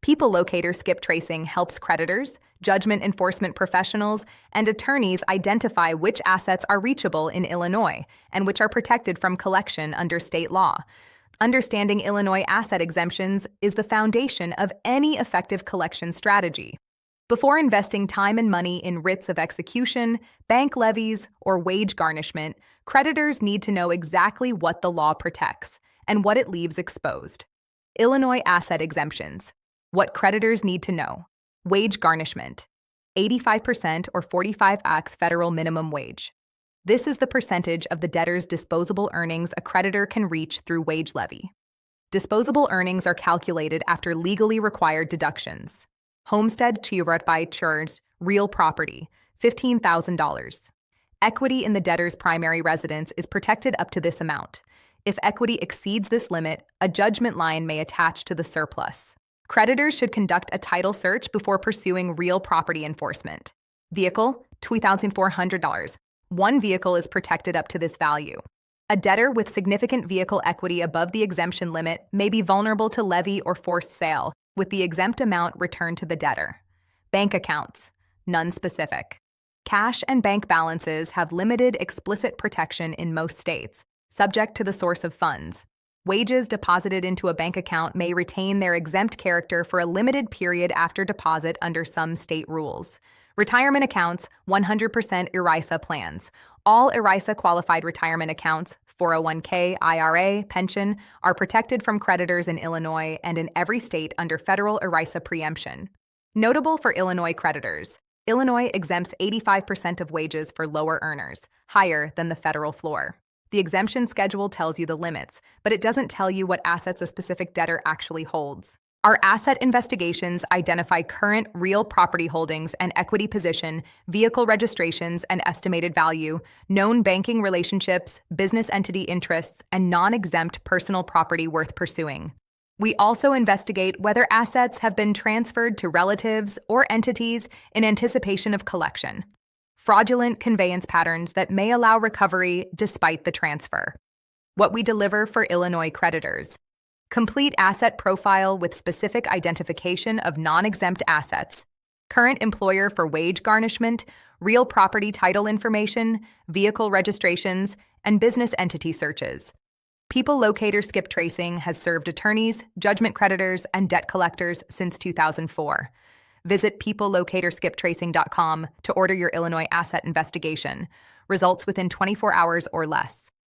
People locator skip tracing helps creditors, judgment enforcement professionals, and attorneys identify which assets are reachable in Illinois and which are protected from collection under state law. Understanding Illinois asset exemptions is the foundation of any effective collection strategy. Before investing time and money in writs of execution, bank levies, or wage garnishment, creditors need to know exactly what the law protects and what it leaves exposed. Illinois asset exemptions. What creditors need to know. Wage garnishment. 85% or 45x federal minimum wage. This is the percentage of the debtor's disposable earnings a creditor can reach through wage levy. Disposable earnings are calculated after legally required deductions. Homestead by church, real property, $15,000. Equity in the debtor's primary residence is protected up to this amount. If equity exceeds this limit, a judgment line may attach to the surplus. Creditors should conduct a title search before pursuing real property enforcement. Vehicle, $2,400. One vehicle is protected up to this value. A debtor with significant vehicle equity above the exemption limit may be vulnerable to levy or forced sale, with the exempt amount returned to the debtor. Bank accounts, none specific. Cash and bank balances have limited explicit protection in most states, subject to the source of funds. Wages deposited into a bank account may retain their exempt character for a limited period after deposit under some state rules. Retirement accounts, 100% ERISA plans. All ERISA-qualified retirement accounts, 401k, IRA, pension, are protected from creditors in Illinois and in every state under federal ERISA preemption. Notable for Illinois creditors. Illinois exempts 85% of wages for lower earners, higher than the federal floor. The exemption schedule tells you the limits, but it doesn't tell you what assets a specific debtor actually holds. Our asset investigations identify current real property holdings and equity position, vehicle registrations and estimated value, known banking relationships, business entity interests, and non-exempt personal property worth pursuing. We also investigate whether assets have been transferred to relatives or entities in anticipation of collection. Fraudulent conveyance patterns that may allow recovery despite the transfer. What we deliver for Illinois creditors. Complete asset profile with specific identification of non-exempt assets, current employer for wage garnishment, real property title information, vehicle registrations, and business entity searches. People locator skip tracing has served attorneys, judgment creditors, and debt collectors since 2004. Visit peoplelocatorskiptracing.com to order your Illinois asset investigation. Results within 24 hours or less.